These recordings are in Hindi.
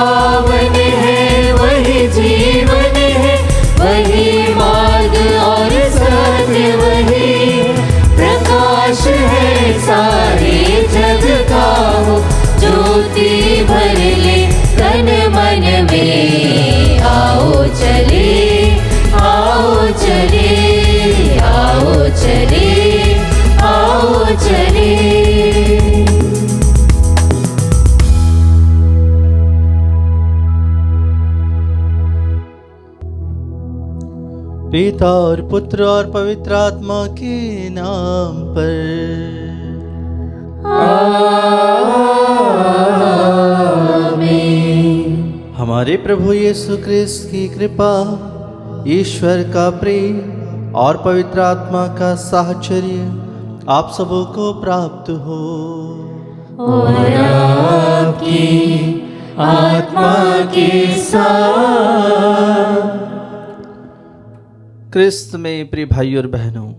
पावन है, वही जीवन है, वही मार्ग और सत्य, वही प्रकाश है सारे जग का वो, ज्योति भर ले तन मन में। आओ चले, आओ चले, आओ चले, आओ चले। पिता और पुत्र और पवित्र आत्मा के नाम पर आमीन। हमारे प्रभु यीशु क्रिस्त की कृपा, ईश्वर का प्रेम और पवित्र आत्मा का साहचर्य आप सबों को प्राप्त हो। और आपकी आत्मा के साथ। क्रिस्त में प्रिय भाई और बहनों,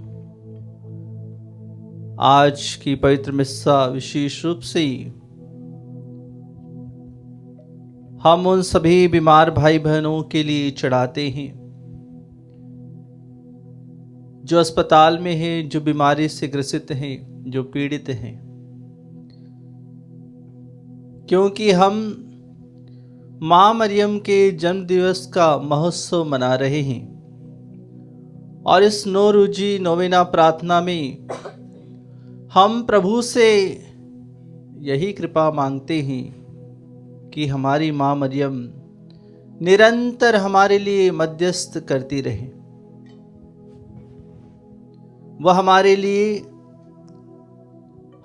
आज की पवित्र मिस्सा विशेष रूप से हम उन सभी बीमार भाई बहनों के लिए चढ़ाते हैं जो अस्पताल में हैं, जो बीमारी से ग्रसित हैं, जो पीड़ित हैं, क्योंकि हम मां मरियम के जन्म दिवस का महोत्सव मना रहे हैं। और इस नौरोजी नोवेना प्रार्थना में हम प्रभु से यही कृपा मांगते हैं कि हमारी मां मरियम निरंतर हमारे लिए मध्यस्थ करती रहे। वह हमारे लिए,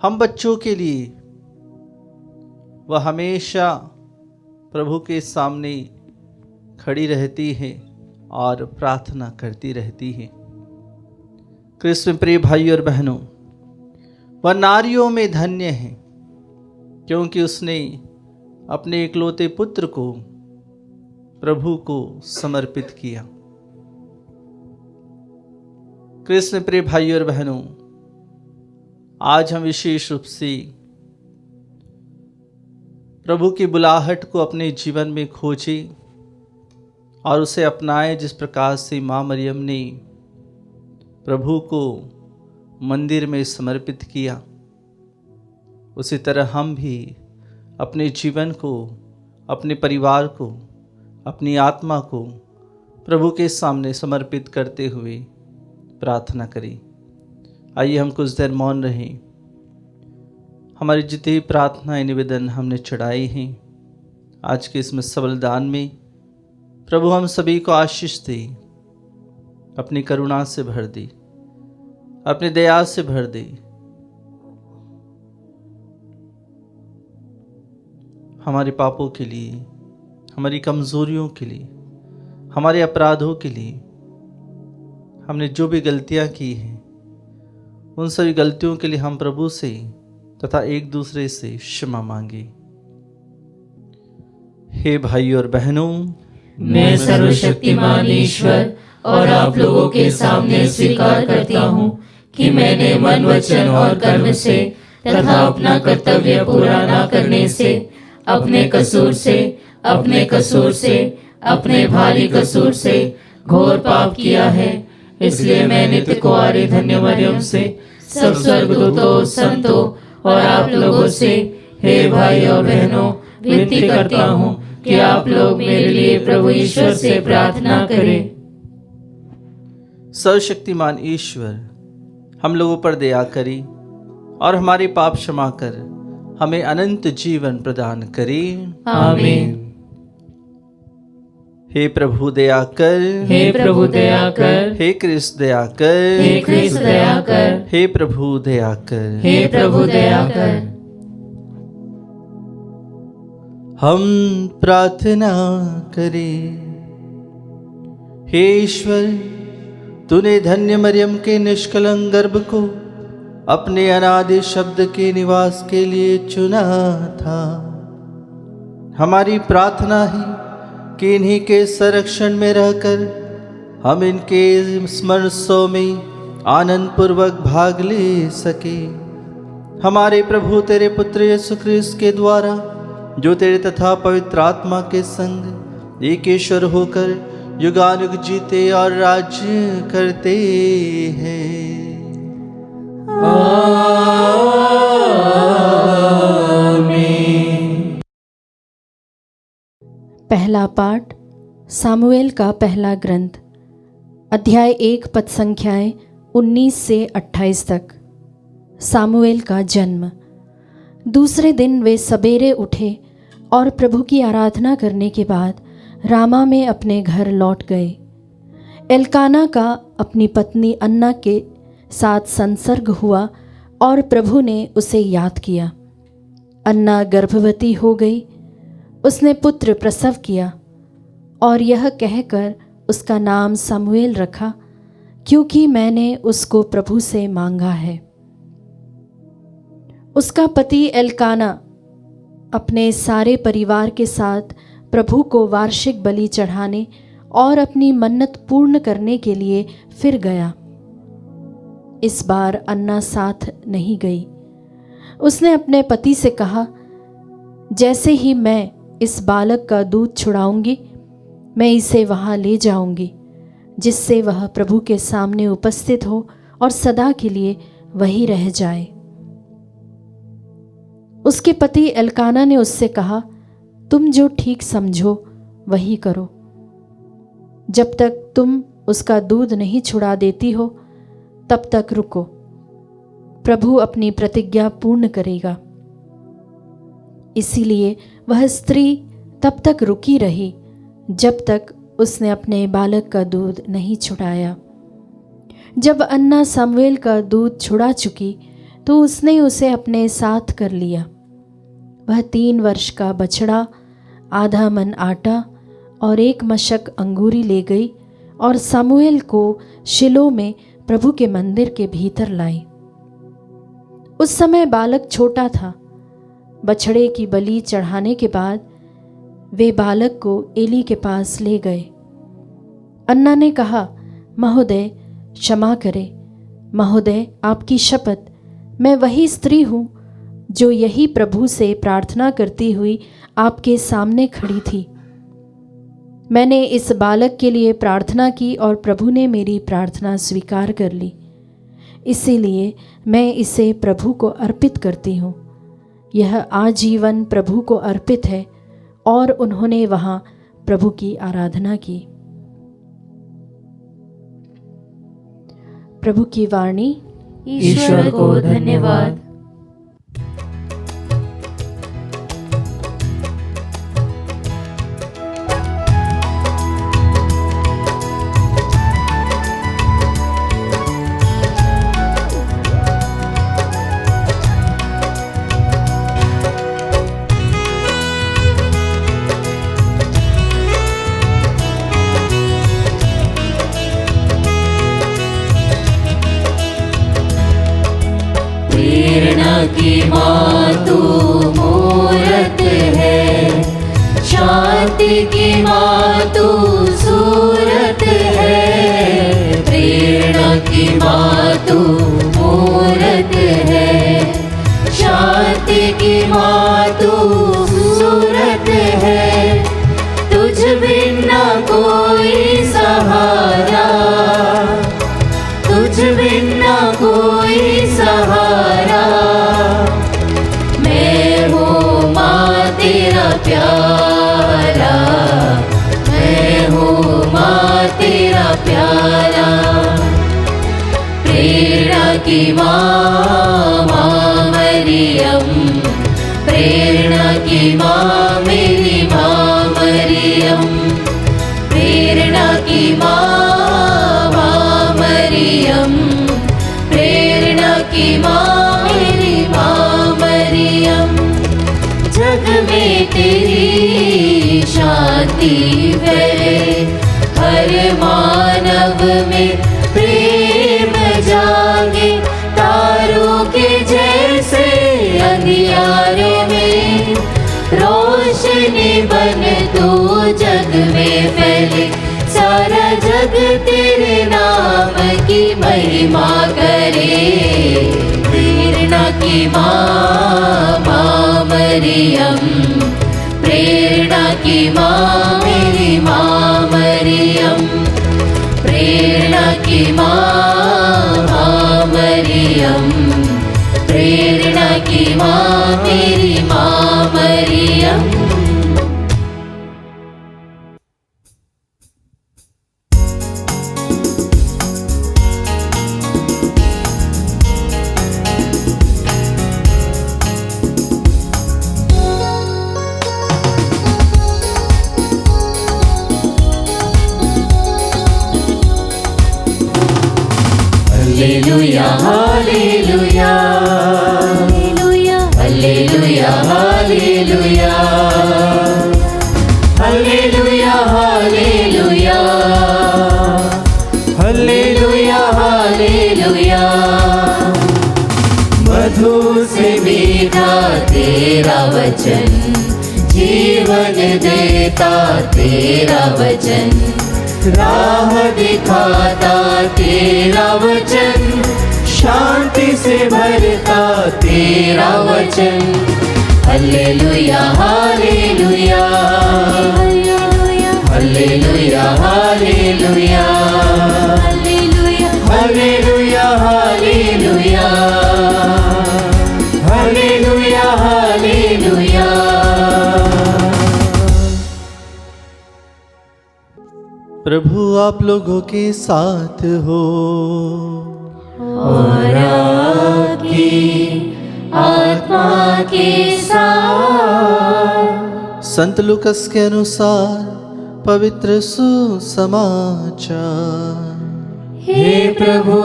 हम बच्चों के लिए, वह हमेशा प्रभु के सामने खड़ी रहती है और प्रार्थना करती रहती है। क्रिस्त में प्रिय भाई और बहनों, वह नारियों में धन्य है क्योंकि उसने अपने इकलौते पुत्र को प्रभु को समर्पित किया। क्रिस्त में प्रिय भाई और बहनों, आज हम विशेष रूप से प्रभु की बुलाहट को अपने जीवन में खोजें और उसे अपनाए। जिस प्रकार से मां मरियम ने प्रभु को मंदिर में समर्पित किया, उसी तरह हम भी अपने जीवन को, अपने परिवार को, अपनी आत्मा को प्रभु के सामने समर्पित करते हुए प्रार्थना करें। आइए हम कुछ देर मौन रहें। हमारी जितनी प्रार्थनाएं निवेदन हमने चढ़ाए हैं आज के इस सबलदान में, प्रभु हम सभी को आशीष दे, अपनी करुणा से भर दे, अपनी दया से भर दे। हमारे पापों के लिए, हमारी कमजोरियों के लिए, हमारे अपराधों के लिए, हमने जो भी गलतियां की हैं उन सभी गलतियों के लिए हम प्रभु से तथा एक दूसरे से क्षमा मांगे। हे भाई और बहनों, मैं सर्वशक्तिमान ईश्वर और आप लोगों के सामने स्वीकार करता हूँ कि मैंने मन, वचन और कर्म से तथा अपना कर्तव्य पूरा न करने से, अपने कसूर से, अपने भारी कसूर से घोर पाप किया है। इसलिए मैं नित्य कुंवारी धन्य मरियम से, सब स्वर्गदूतों, संतों और आप लोगों से, हे भाई और बहनों, विनती करता हूँ कि आप लोग मेरे लिए प्रभु ईश्वर से प्रार्थना करें। सर्वशक्तिमान ईश्वर हम लोगों पर दया करी और हमारे पाप क्षमा कर हमें अनंत जीवन प्रदान करे। आमीन। हे प्रभु दया कर, हे प्रभु दया कर, हे क्रिस्त दया कर, हे क्रिस्त दया कर, हे प्रभु दया कर, हे प्रभु दया कर। हम प्रार्थना करें। हे ईश्वर, तूने धन्य मरियम के निष्कलंक गर्भ को अपने अनादि शब्द के निवास के लिए चुना था। हमारी प्रार्थना है कि इन्हीं के संरक्षण में रहकर हम इनके स्मरणोत्सव में आनंद पूर्वक भाग ले सके। हमारे प्रभु तेरे पुत्र यीशु क्रिस्त के द्वारा जो तेरे तथा पवित्र आत्मा के संग एक ईश्वर होकर युगानुग जीते और राज्य करते हैं। पहला पाठ सामुएल का पहला ग्रंथ, अध्याय 1 पद संख्याएं 19 से 28 तक। सामुएल का जन्म। दूसरे दिन वे सबेरे उठे और प्रभु की आराधना करने के बाद रामा में अपने घर लौट गए। एल्काना का अपनी पत्नी अन्ना के साथ संसर्ग हुआ और प्रभु ने उसे याद किया। अन्ना गर्भवती हो गई, उसने पुत्र प्रसव किया और यह कहकर उसका नाम सामुएल रखा, क्योंकि मैंने उसको प्रभु से मांगा है। उसका पति एल्काना अपने सारे परिवार के साथ प्रभु को वार्षिक बलि चढ़ाने और अपनी मन्नत पूर्ण करने के लिए फिर गया। इस बार अन्ना साथ नहीं गई। उसने अपने पति से कहा, जैसे ही मैं इस बालक का दूध छुड़ाऊंगी, मैं इसे वहाँ ले जाऊंगी, जिससे वह प्रभु के सामने उपस्थित हो और सदा के लिए वही रह जाए। उसके पति एल्काना ने उससे कहा, तुम जो ठीक समझो वही करो। जब तक तुम उसका दूध नहीं छुड़ा देती हो, तब तक रुको, प्रभु अपनी प्रतिज्ञा पूर्ण करेगा। इसीलिए वह स्त्री तब तक रुकी रही जब तक उसने अपने बालक का दूध नहीं छुड़ाया। जब अन्ना सामुएल का दूध छुड़ा चुकी तो उसने उसे अपने साथ कर लिया। वह 3 वर्ष का बछड़ा, आधा मन आटा और 1 मशक अंगूरी ले गई और सामुएल को शिलो में प्रभु के मंदिर के भीतर लाई। उस समय बालक छोटा था। बछड़े की बलि चढ़ाने के बाद वे बालक को एली के पास ले गए। अन्ना ने कहा, महोदय क्षमा करे, महोदय आपकी शपथ, मैं वही स्त्री हूँ जो यही प्रभु से प्रार्थना करती हुई आपके सामने खड़ी थी। मैंने इस बालक के लिए प्रार्थना की और प्रभु ने मेरी प्रार्थना स्वीकार कर ली। इसीलिए मैं इसे प्रभु को अर्पित करती हूँ। यह आजीवन प्रभु को अर्पित है। और उन्होंने वहाँ प्रभु की आराधना की। प्रभु की वाणी। ईश्वर को धन्यवाद। की माँ तू मूरत है, शांति की माँ तू सूरत है। प्रेरणा की माँ तू मूरत है, शांति की माँ तू सूरत है। तुझ बिना कोई सहारा, तुझ बिना कोई सहारा। मैं हूँ माँ तेरा प्यारा, मैं हूँ माँ तेरा प्यारा। प्रेरणा की माँ, माँ मरियम, प्रेरणा की माँ मेरी माँ मरियम। प्रेरणा की माँ, माँ मरियम, प्रेरणा की माँ मेरी माँ मरियम। जग में तेरी शांति फैले, हर मानव में प्रेम जागे। तारों के जैसे अंधियारे में रोशनी बन तू जग में फैले। सारा जग तेरे नाम की महिमा करे। प्रेरणा की माँ, माँ मरियम, प्रेरणा की माँ मेरी माँ मरियम, प्रेरणा की माँ मरियम, प्रेरणा की माँ मेरी माँ Mariam. Hallelujah hallelujah hallelujah hallelujah hallelujah hallelujah hallelujah hallelujah. मधु से मीठा तेरा वचन, जीवन देता तेरा वचन, राह दिखाता तेरा वचन, शांति से भरता तेरा वचन। Hallelujah hallelujah hallelujah hallelujah hallelujah hallelujah hallelujah hallelujah. प्रभु आप लोगों के साथ हो और आपकी आत्मा के साथ। संत लूकस के अनुसार पवित्र सुसमाचार। हे प्रभु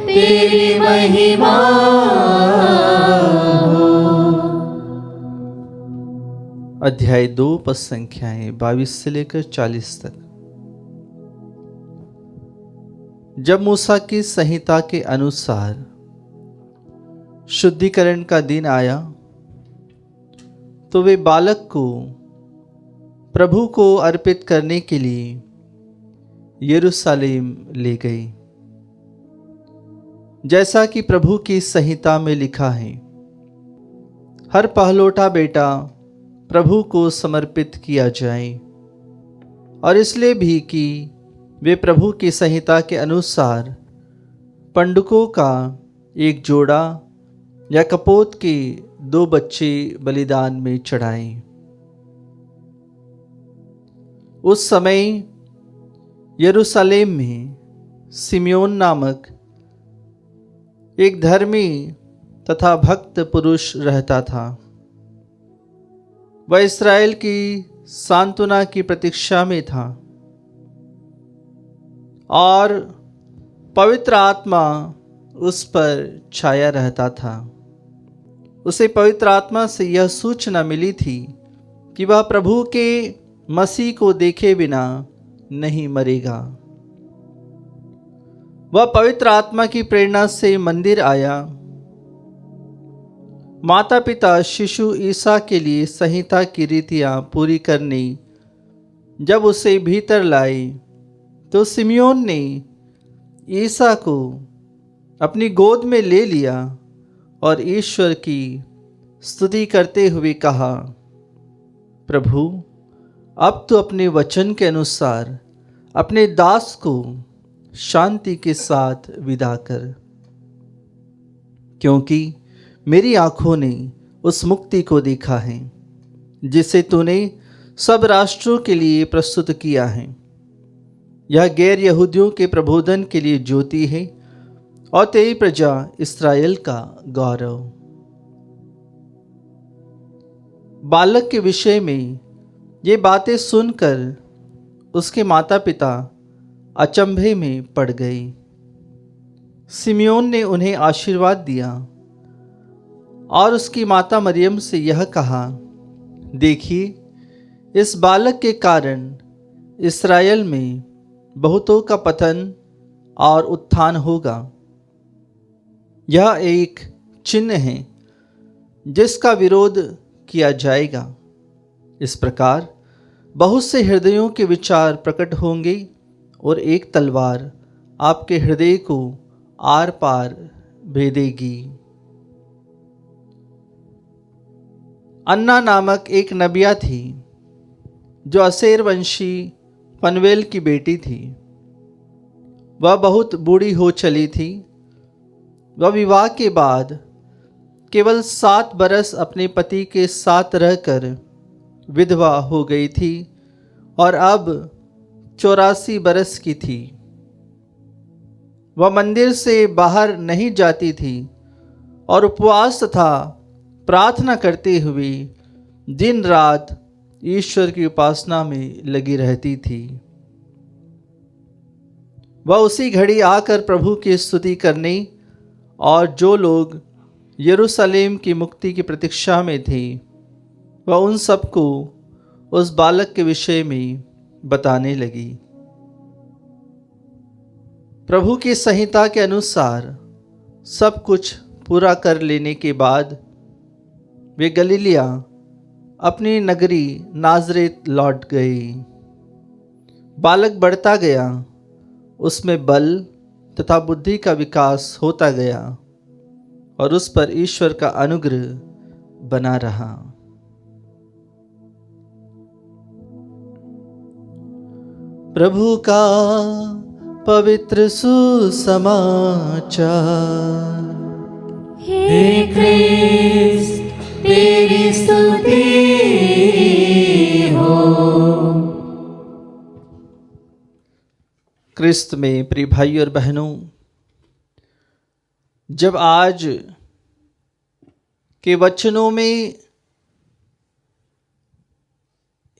तेरी महिमा हो। अध्याय 2 पद संख्याएं 22 से लेकर 40 तक। जब मूसा की संहिता के अनुसार शुद्धिकरण का दिन आया तो वे बालक को प्रभु को अर्पित करने के लिए यरूशलेम ले गए, जैसा कि प्रभु की संहिता में लिखा है, हर पहलौठा बेटा प्रभु को समर्पित किया जाए। और इसलिए भी कि वे प्रभु की संहिता के अनुसार पंडुकों का एक जोड़ा या कपोत के 2 बच्चे बलिदान में चढ़ाएं। उस समय यरूशलेम में सिमियोन नामक एक धर्मी तथा भक्त पुरुष रहता था। वह इस्राएल की सांत्वना की प्रतीक्षा में था और पवित्र आत्मा उस पर छाया रहता था। उसे पवित्र आत्मा से यह सूचना मिली थी कि वह प्रभु के मसीह को देखे बिना नहीं मरेगा। वह पवित्र आत्मा की प्रेरणा से मंदिर आया। माता पिता शिशु ईसा के लिए संहिता की रीतियां पूरी करने जब उसे भीतर लाए तो सिमियोन ने ईसा को अपनी गोद में ले लिया और ईश्वर की स्तुति करते हुए कहा, प्रभु अब तो अपने वचन के अनुसार अपने दास को शांति के साथ विदा कर, क्योंकि मेरी आंखों ने उस मुक्ति को देखा है जिसे तूने सब राष्ट्रों के लिए प्रस्तुत किया है। यह गैर यहूदियों के प्रबोधन के लिए ज्योति है और तेरी प्रजा इस्राएल का गौरव। बालक के विषय में ये बातें सुनकर उसके माता पिता अचंभे में पड़ गए। सिमियोन ने उन्हें आशीर्वाद दिया और उसकी माता मरियम से यह कहा, देखिए, इस बालक के कारण इस्राएल में बहुतों का पतन और उत्थान होगा। यह एक चिन्ह है जिसका विरोध किया जाएगा। इस प्रकार बहुत से हृदयों के विचार प्रकट होंगे और एक तलवार आपके हृदय को आर पार भेदेगी। अन्ना नामक एक नबिया थी जो असेर वंशी पनवेल की बेटी थी। वह बहुत बूढ़ी हो चली थी। वह विवाह के बाद केवल 7 बरस अपने पति के साथ रहकर विधवा हो गई थी और अब 84 बरस की थी। वह मंदिर से बाहर नहीं जाती थी और उपवास तथा प्रार्थना करते हुए दिन रात ईश्वर की उपासना में लगी रहती थी। वह उसी घड़ी आकर प्रभु की स्तुति करने और जो लोग यरूशलेम की मुक्ति की प्रतीक्षा में थे वह उन सबको उस बालक के विषय में बताने लगी। प्रभु की संहिता के अनुसार सब कुछ पूरा कर लेने के बाद वे गलीलिया अपनी नगरी नाजरेत लौट गए। बालक बढ़ता गया, उसमें बल तथा बुद्धि का विकास होता गया और उस पर ईश्वर का अनुग्रह बना रहा। प्रभु का पवित्र सुसमाचार। हे क्रिस्त तेरी स्तुति हो। क्रिस्त में प्रिय भाई और बहनों, जब आज के वचनों में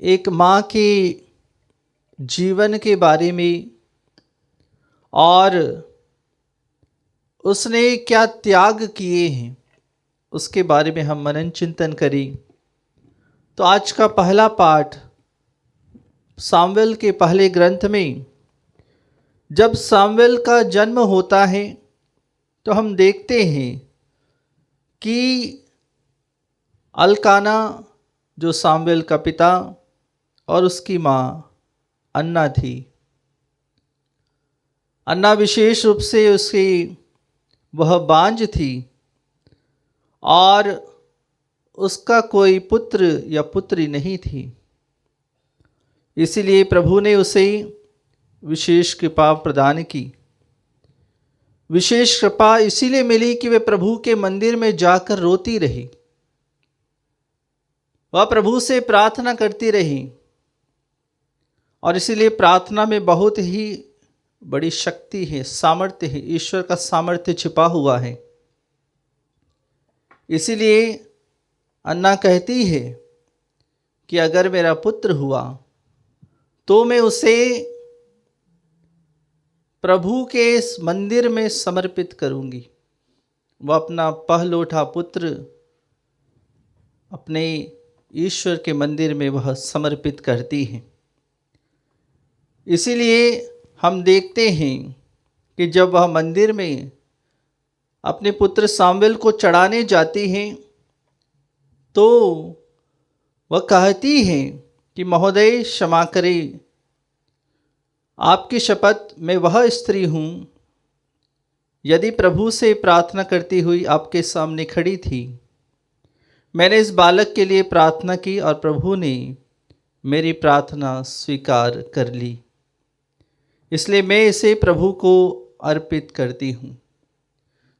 एक माँ के जीवन के बारे में और उसने क्या त्याग किए हैं उसके बारे में हम मनन चिंतन करें, तो आज का पहला पाठ सामुएल के पहले ग्रंथ में जब सामुएल का जन्म होता है तो हम देखते हैं कि अल्काना जो सामुएल का पिता और उसकी माँ अन्ना थी। अन्ना विशेष रूप से उसकी वह बांझ थी और उसका कोई पुत्र या पुत्री नहीं थी। इसीलिए प्रभु ने उसे विशेष कृपा प्रदान की। विशेष कृपा इसीलिए मिली कि वे प्रभु के मंदिर में जाकर रोती रही, वह प्रभु से प्रार्थना करती रही और इसीलिए प्रार्थना में बहुत ही बड़ी शक्ति है, सामर्थ्य है, ईश्वर का सामर्थ्य छिपा हुआ है। इसीलिए अन्ना कहती है कि अगर मेरा पुत्र हुआ तो मैं उसे प्रभु के इस मंदिर में समर्पित करूंगी। वह अपना पहलौठा पुत्र अपने ईश्वर के मंदिर में वह समर्पित करती है। इसीलिए हम देखते हैं कि जब वह मंदिर में अपने पुत्र सामुएल को चढ़ाने जाती हैं तो वह कहती हैं कि महोदय क्षमा करें, आपकी शपथ मैं वह स्त्री हूँ यदि प्रभु से प्रार्थना करती हुई आपके सामने खड़ी थी। मैंने इस बालक के लिए प्रार्थना की और प्रभु ने मेरी प्रार्थना स्वीकार कर ली, इसलिए मैं इसे प्रभु को अर्पित करती हूँ।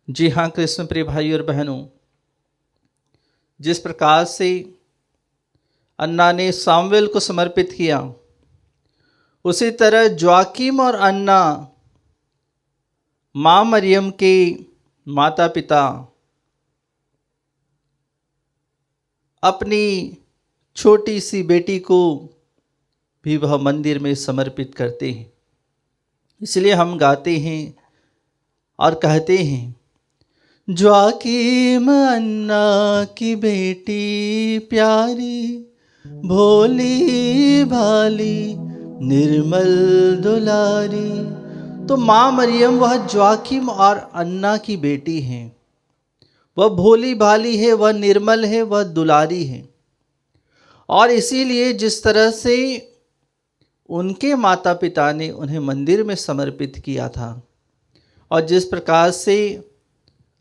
जी हाँ कृष्ण प्रिय भाई और बहनों, जिस प्रकार से अन्ना ने सामुएल को समर्पित किया, उसी तरह जोआकीम और अन्ना माँ मरियम के माता पिता अपनी छोटी सी बेटी को भी वह मंदिर में समर्पित करते हैं। इसलिए हम गाते हैं और कहते हैं, जोआकीम अन्ना की बेटी प्यारी, भोली भाली निर्मल दुलारी। तो माँ मरियम वह जोआकीम और अन्ना की बेटी हैं। वह भोली भाली है, वह निर्मल है, वह दुलारी है। और इसीलिए जिस तरह से उनके माता पिता ने उन्हें मंदिर में समर्पित किया था और जिस प्रकार से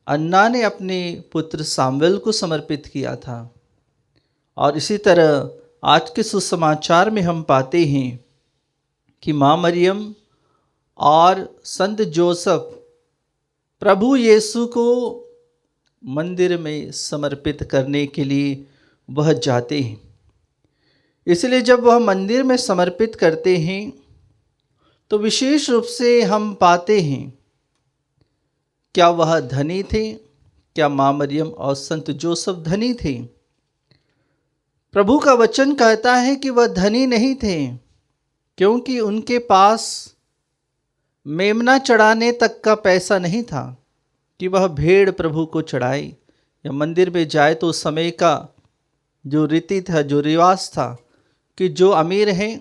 अन्ना ने अपने पुत्र सामुएल को समर्पित किया था, और इसी तरह आज के सुसमाचार में हम पाते हैं कि माँ मरियम और संत जोसेफ प्रभु यीशु को मंदिर में समर्पित करने के लिए वह जाते हैं। इसलिए जब वह मंदिर में समर्पित करते हैं तो विशेष रूप से हम पाते हैं, क्या वह धनी थे? क्या माँ मरियम और संत जोसेफ धनी थे? प्रभु का वचन कहता है कि वह धनी नहीं थे, क्योंकि उनके पास मेमना चढ़ाने तक का पैसा नहीं था कि वह भेड़ प्रभु को चढ़ाए या मंदिर में जाए। तो उस समय का जो रीति था, जो रिवाज था कि जो अमीर हैं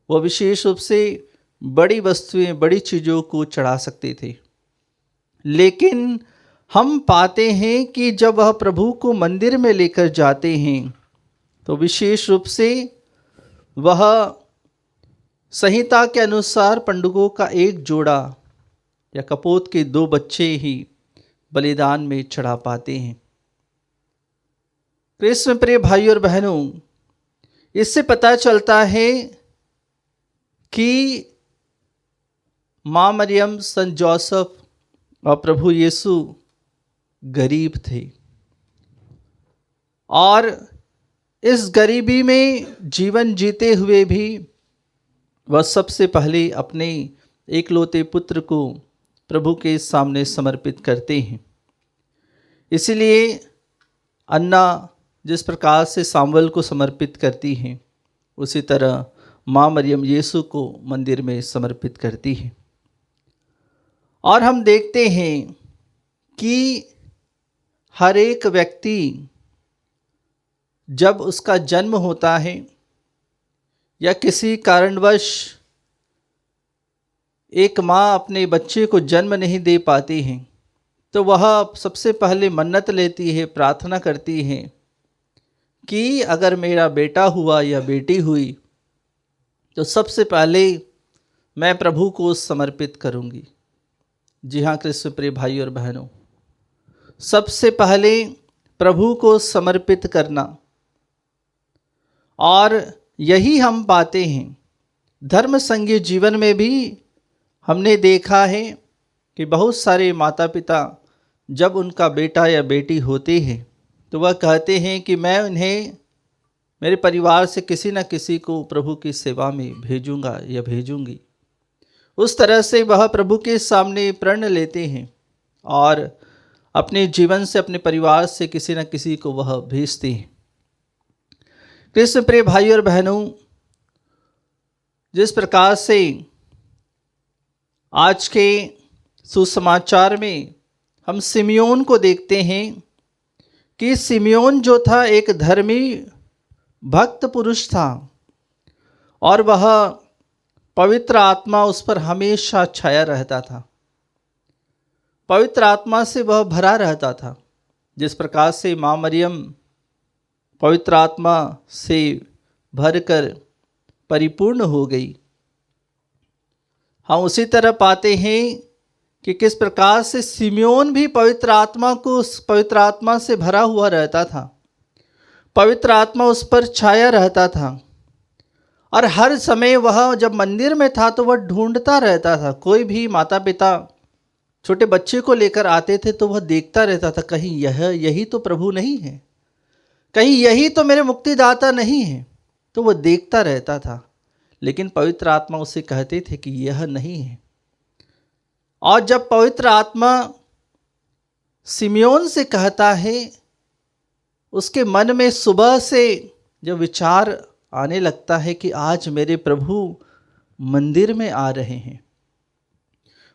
वह विशेष रूप से बड़ी वस्तुएं, बड़ी चीज़ों को चढ़ा सकते थे। लेकिन हम पाते हैं कि जब वह प्रभु को मंदिर में लेकर जाते हैं तो विशेष रूप से वह संहिता के अनुसार पंडुगों का एक जोड़ा या कपोत के 2 बच्चे ही बलिदान में चढ़ा पाते हैं। कृष्ण प्रिय भाई और बहनों, इससे पता चलता है कि माँ मरियम, संत जोसेफ और प्रभु यीशु गरीब थे और इस गरीबी में जीवन जीते हुए भी वह सबसे पहले अपने एकलौते पुत्र को प्रभु के सामने समर्पित करते हैं। इसलिए अन्ना जिस प्रकार से सामुएल को समर्पित करती हैं, उसी तरह माँ मरियम यीशु को मंदिर में समर्पित करती है। और हम देखते हैं कि हर एक व्यक्ति जब उसका जन्म होता है या किसी कारणवश एक माँ अपने बच्चे को जन्म नहीं दे पाती है तो वह सबसे पहले मन्नत लेती है, प्रार्थना करती है कि अगर मेरा बेटा हुआ या बेटी हुई तो सबसे पहले मैं प्रभु को समर्पित करूंगी। जी हाँ कृष्ण प्रिय भाई और बहनों, सबसे पहले प्रभु को समर्पित करना। और यही हम पाते हैं धर्म संघीय जीवन में भी हमने देखा है कि बहुत सारे माता पिता जब उनका बेटा या बेटी होते हैं तो वह कहते हैं कि मैं उन्हें मेरे परिवार से किसी न किसी को प्रभु की सेवा में भेजूंगा या भेजूंगी। उस तरह से वह प्रभु के सामने प्रण लेते हैं और अपने जीवन से, अपने परिवार से किसी न किसी को वह भेजते हैं। कृष्ण प्रिय भाई और बहनों, जिस प्रकार से आज के सुसमाचार में हम सिमियोन को देखते हैं कि सिमियोन जो था एक धर्मी भक्त पुरुष था और वह पवित्र आत्मा उस पर हमेशा छाया रहता था, पवित्र आत्मा से वह भरा रहता था। जिस प्रकार से माँ मरियम पवित्र आत्मा से भरकर परिपूर्ण हो गई, हम उसी तरह पाते हैं कि किस प्रकार से सिमियोन भी पवित्र आत्मा से भरा हुआ रहता था, पवित्र आत्मा उस पर छाया रहता था और हर समय वह जब मंदिर में था तो वह ढूंढता रहता था। कोई भी माता पिता छोटे बच्चे को लेकर आते थे तो वह देखता रहता था, कहीं यही तो प्रभु नहीं है, कहीं यही तो मेरे मुक्तिदाता नहीं है। तो वह देखता रहता था, लेकिन पवित्र आत्मा उसे कहते थे कि यह नहीं है। और जब पवित्र आत्मा सिमियोन से कहता है, उसके मन में सुबह से जब विचार आने लगता है कि आज मेरे प्रभु मंदिर में आ रहे हैं,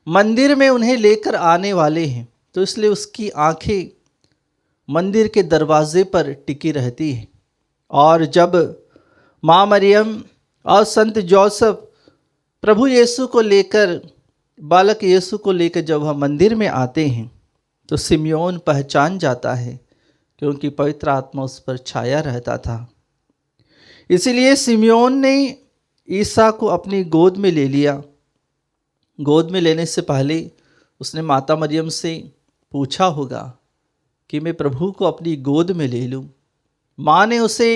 मंदिर में उन्हें लेकर आने वाले हैं, तो इसलिए उसकी आंखें मंदिर के दरवाजे पर टिकी रहती हैं। और जब माँ मरियम और संत जोसेफ प्रभु यीशु को लेकर, बालक यीशु को लेकर जब वह मंदिर में आते हैं तो सिमियोन पहचान जाता है, क्योंकि पवित्र आत्मा उस पर छाया रहता था। इसीलिए सिमियोन ने ईसा को अपनी गोद में ले लिया। गोद में लेने से पहले उसने माता मरियम से पूछा होगा कि मैं प्रभु को अपनी गोद में ले लूं, माँ ने उसे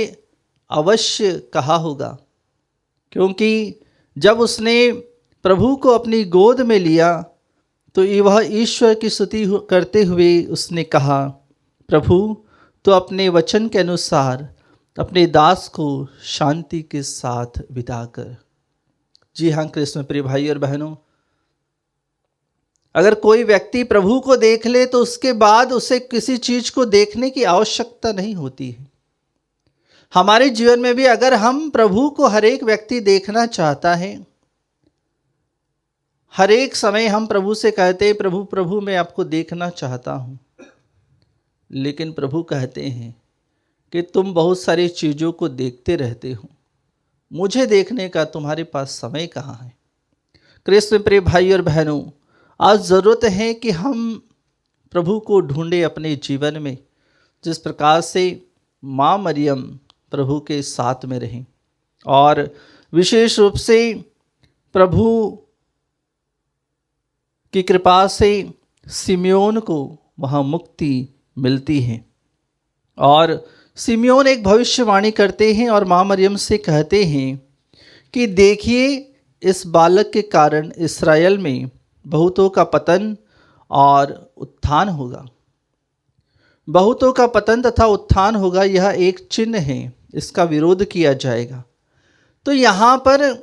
अवश्य कहा होगा, क्योंकि जब उसने प्रभु को अपनी गोद में लिया तो वह ईश्वर की स्तुति करते हुए उसने कहा, प्रभु तो अपने वचन के अनुसार अपने दास को शांति के साथ विदा कर। जी हाँ कृष्ण में प्रिय भाई और बहनों, अगर कोई व्यक्ति प्रभु को देख ले तो उसके बाद उसे किसी चीज को देखने की आवश्यकता नहीं होती है। हमारे जीवन में भी अगर हम प्रभु को हर एक व्यक्ति देखना चाहता है, हर एक समय हम प्रभु से कहते हैं प्रभु प्रभु मैं आपको देखना चाहता हूं, लेकिन प्रभु कहते हैं कि तुम बहुत सारी चीज़ों को देखते रहते हो, मुझे देखने का तुम्हारे पास समय कहाँ है। कृष्ण प्रिय भाई और बहनों, आज ज़रूरत है कि हम प्रभु को ढूंढे अपने जीवन में, जिस प्रकार से माँ मरियम प्रभु के साथ में रहें और विशेष रूप से प्रभु की कृपा से सिमियोन को वहाँ मुक्ति मिलती है। और सिमियोन एक भविष्यवाणी करते हैं और माँ मरियम से कहते हैं कि देखिए इस बालक के कारण इस्राएल में बहुतों का पतन और उत्थान होगा। बहुतों का पतन तथा उत्थान होगा, यह एक चिन्ह है, इसका विरोध किया जाएगा। तो यहाँ पर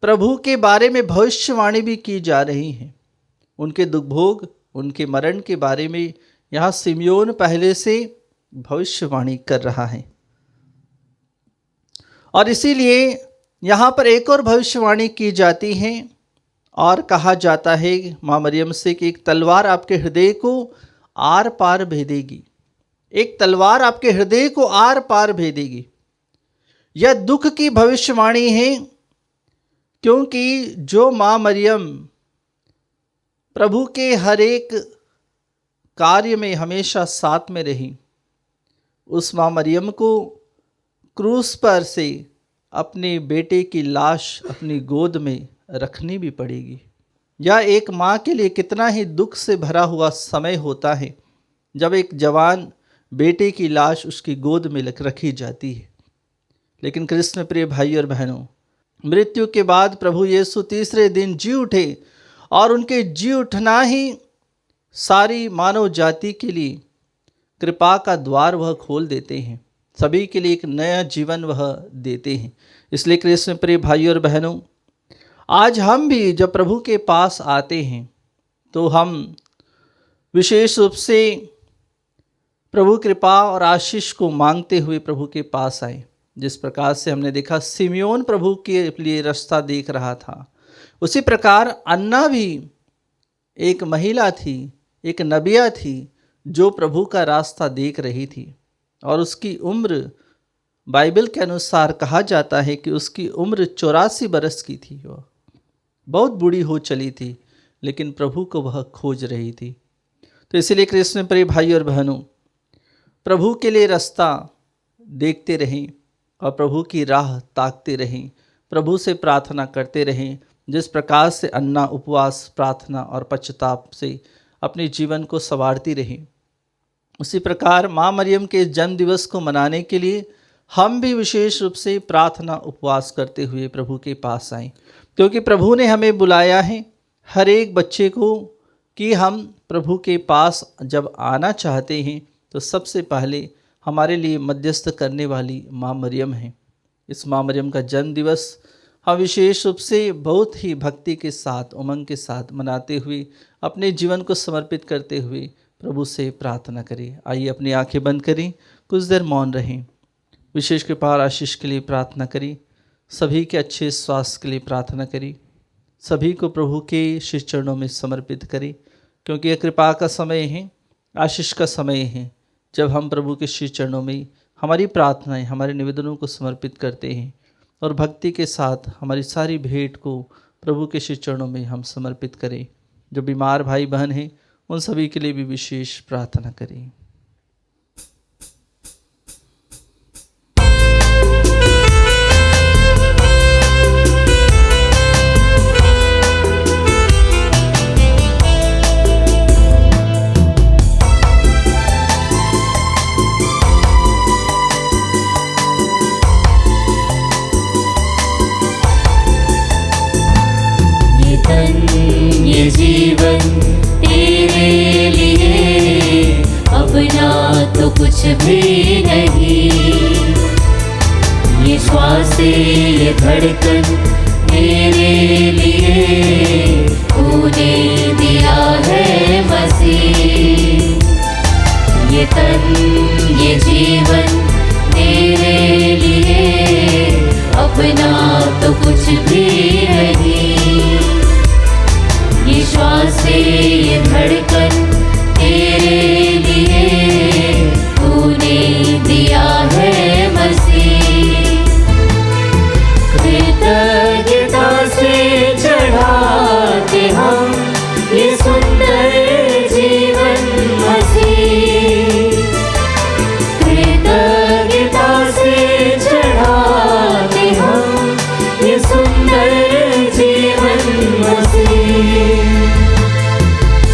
प्रभु के बारे में भविष्यवाणी भी की जा रही है। उनके दुर्भोग, उनके मरण के बारे में यहाँ सिमियोन पहले से भविष्यवाणी कर रहा है। और इसीलिए यहाँ पर एक और भविष्यवाणी की जाती है और कहा जाता है माँ मरियम से कि एक तलवार आपके हृदय को आर पार भेदेगी। एक तलवार आपके हृदय को आर पार भेदेगी। यह दुख की भविष्यवाणी है, क्योंकि जो माँ मरियम प्रभु के हर एक कार्य में हमेशा साथ में रही, उस माँ मरियम को क्रूस पर से अपने बेटे की लाश अपनी गोद में रखनी भी पड़ेगी। यह एक माँ के लिए कितना ही दुख से भरा हुआ समय होता है जब एक जवान बेटे की लाश उसकी गोद में रखी जाती है। लेकिन कृष्ण प्रिय भाई और बहनों, मृत्यु के बाद प्रभु यीशु तीसरे दिन जी उठे और उनके जी उठना ही सारी मानव जाति के लिए कृपा का द्वार वह खोल देते हैं। सभी के लिए एक नया जीवन वह देते हैं। इसलिए कृष्ण प्रिय भाई और बहनों, आज हम भी जब प्रभु के पास आते हैं तो हम विशेष रूप से प्रभु कृपा और आशीष को मांगते हुए प्रभु के पास आए। जिस प्रकार से हमने देखा सिमियोन प्रभु के लिए रास्ता देख रहा था, उसी प्रकार अन्ना भी एक महिला थी, एक नबिया थी जो प्रभु का रास्ता देख रही थी। और उसकी उम्र बाइबल के अनुसार कहा जाता है कि उसकी उम्र 84 बरस की थी। वह बहुत बूढ़ी हो चली थी, लेकिन प्रभु को वह खोज रही थी। तो इसीलिए कृष्ण प्रिय भाई और बहनों, प्रभु के लिए रास्ता देखते रहें और प्रभु की राह ताकते रहें, प्रभु से प्रार्थना करते रहें। जिस प्रकार से अन्ना उपवास, प्रार्थना और पश्चाताप से अपने जीवन को संवारती रहें, उसी प्रकार माँ मरियम के जन्म दिवस को मनाने के लिए हम भी विशेष रूप से प्रार्थना उपवास करते हुए प्रभु के पास आएं, क्योंकि प्रभु ने हमें बुलाया है हर एक बच्चे को कि हम प्रभु के पास जब आना चाहते हैं तो सबसे पहले हमारे लिए मध्यस्थ करने वाली माँ मरियम है। इस माँ मरियम का जन्म दिवस हम विशेष रूप से बहुत ही भक्ति के साथ, उमंग के साथ मनाते हुए, अपने जीवन को समर्पित करते हुए प्रभु से प्रार्थना करें। आइए अपनी आंखें बंद करें, कुछ देर मौन रहें, विशेष कृपा और आशीष के लिए प्रार्थना करें, सभी के अच्छे स्वास्थ्य के लिए प्रार्थना करें, सभी को प्रभु के श्री चरणों में समर्पित करें, क्योंकि यह कृपा का समय है, आशीष का समय है, जब हम प्रभु के श्री चरणों में हमारी प्रार्थनाएं, हमारे निवेदनों को समर्पित करते हैं और भक्ति के साथ हमारी सारी भेंट को प्रभु के श्री चरणों में हम समर्पित करें। जो बीमार भाई बहन हैं उन सभी के लिए भी विशेष प्रार्थना करें। ये धड़कन मेरे लिए तूने दिया है मसीह। ये तन ये जीवन मेरे लिए अपना तो कुछ भी नहीं। ये श्वास ये धड़कन तेरे लिए तूने दिया है मसीह। कृतज्ञता से चढ़ाते हम ये सुंदर जीवन मसीह। कृतज्ञता से चढ़ाते हम ये सुंदर जीवन मसीह।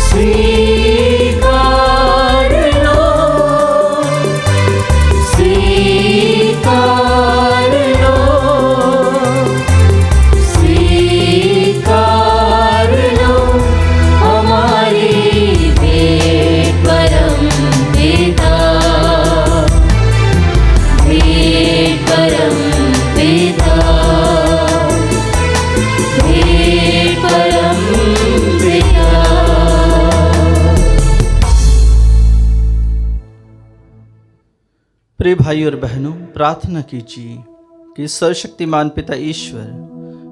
स्वीकार लो, स्वीकार लो, स्वीकार लो हमारी भेंट परम पिता, भेंट परम पिता, भेंट परम पिता। प्रिय भाई और बहनों, प्रार्थना कीजिए कि सर्वशक्तिमान पिता ईश्वर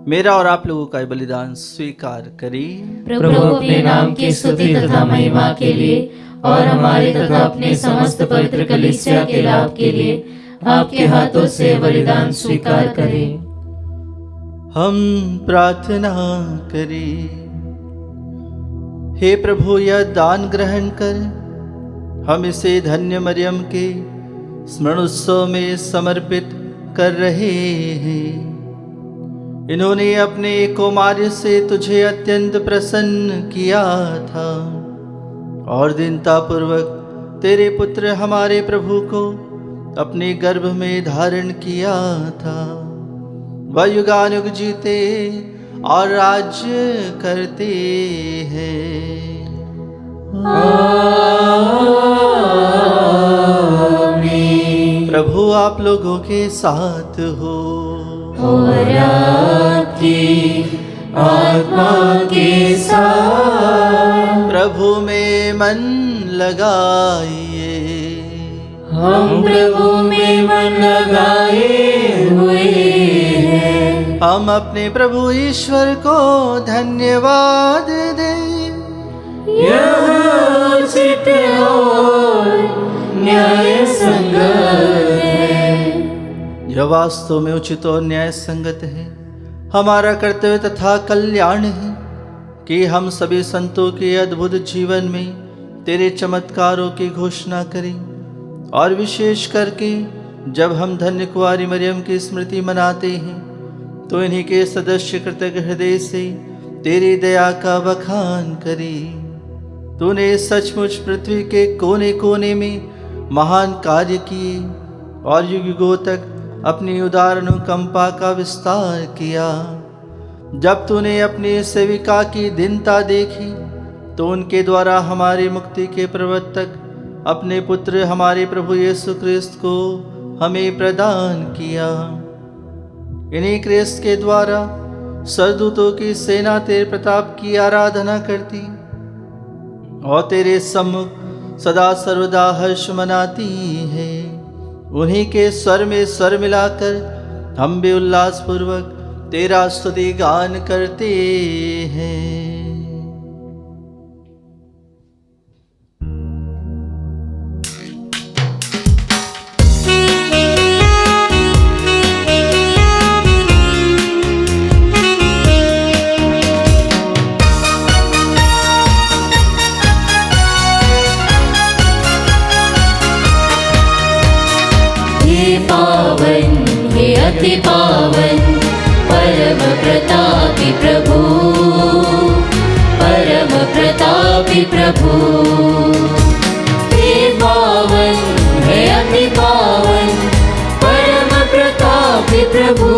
मेरा और आप लोगों का ये बलिदान स्वीकार करे। प्रभु अपने नाम की स्तुति तथा महिमा के लिए और हमारे तथा अपने समस्त पवित्र कलीसिया के लाभ के लिए आपके हाथों से बलिदान स्वीकार करें। हम प्रार्थना करें। हे प्रभु, यह दान ग्रहण कर हम इसे धन्य मरियम के स्मरण उत्सव में समर्पित कर रहे हैं। इन्होंने अपने कुमार्य से तुझे अत्यंत प्रसन्न किया था और दीनता पूर्वक तेरे पुत्र हमारे प्रभु को अपने गर्भ में धारण किया था। वह युगानुग जीते और राज्य करते हैं। प्रभु आप लोगों के साथ हो और आपकी आत्मा के साथ। प्रभु में मन लगाइए। हम प्रभु में मन लगाए हुए हैं। हम अपने प्रभु ईश्वर को धन्यवाद दें। यह उचित और न्याय संगत है। यह वास्तव में उचित और न्याय संगत है, हमारा कर्तव्य तथा कल्याण है कि हम सभी संतों के अद्भुत जीवन में तेरे चमत्कारों की घोषणा करें और विशेष करके जब हम धन्य कुंवारी मरियम की स्मृति मनाते हैं तो इन्हीं के सदस्य कृतज्ञ हृदय से तेरी दया का बखान करें। तूने सचमुच पृथ्वी के कोने कोने में महान कार्य किए और युगों तक अपनी उदार अनुकंपा का विस्तार किया। जब तूने अपनी सेविका की दीनता देखी तो उनके द्वारा हमारी मुक्ति के प्रवर्तक अपने पुत्र हमारे प्रभु यीशु क्रिस्त को हमें प्रदान किया। इन्हीं क्रिस्त के द्वारा सरदूतों की सेना तेरे प्रताप की आराधना करती और तेरे सम्मुख सदा सर्वदा हर्ष मनाती है। उन्हीं के स्वर में स्वर मिलाकर हम भी उल्लास पूर्वक तेरा स्तुति गान करते हैं। पावन हे अति पावन परम प्रतापी प्रभु, परम प्रतापी प्रभु। हे पावन हे अति पावन परम प्रतापी प्रभु,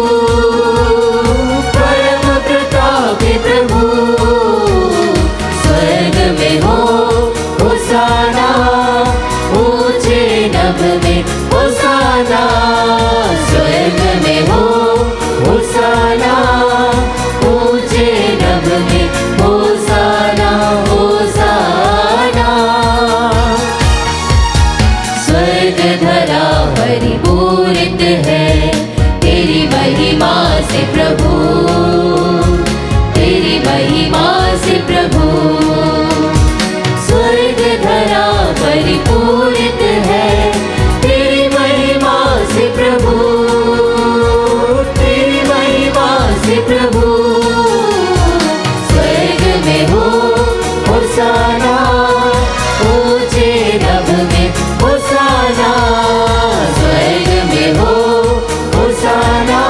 परम प्रतापी प्रभु। स्वर्ग में हो होसाना, ऊंचे नभ में होसाना। स्वर्ग में हो होसाना, से प्रभु, तेरी महिमा से प्रभु, स्वर्ग धरा परिपूरित है तेरी महिमा से प्रभु, तेरी महिमा से प्रभु। स्वर्ग में हो होसाना, ऊंचे रब में होसाना, स्वर्ग में हो होसाना,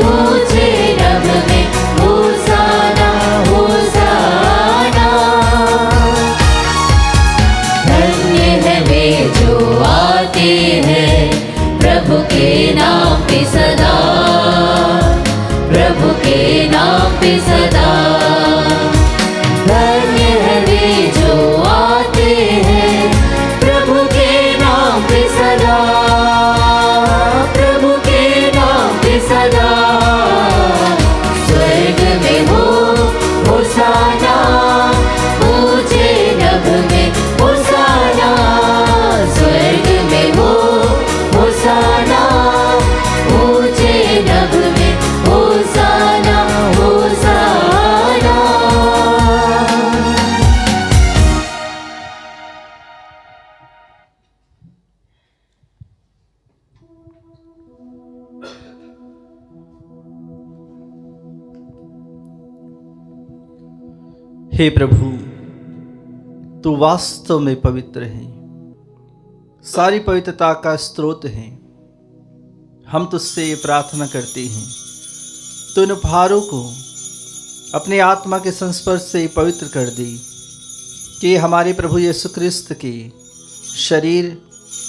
ऊंचे रब में होसाना, होसाना। धन्य है वे जो आते हैं प्रभु के नाम पे सदा, प्रभु के नाम पे सदा। धन्य है वे जो आते हैं प्रभु के नाम पे सदा, प्रभु के नाम पे सदा। स्वर्ग में हो होसाना, ऊंचे नभ में होसाना, स्वर्ग में हो होसाना, ऊंचे नभ में होसाना, होसाना। हे प्रभु, तू वास्तव में पवित्र है, सारी पवित्रता का स्रोत है। हम तुझसे ये प्रार्थना करते हैं, तो इन उपहारों को अपनी आत्मा के संस्पर्श से पवित्र कर दे, कि हमारे प्रभु यीशु क्रिस्त के शरीर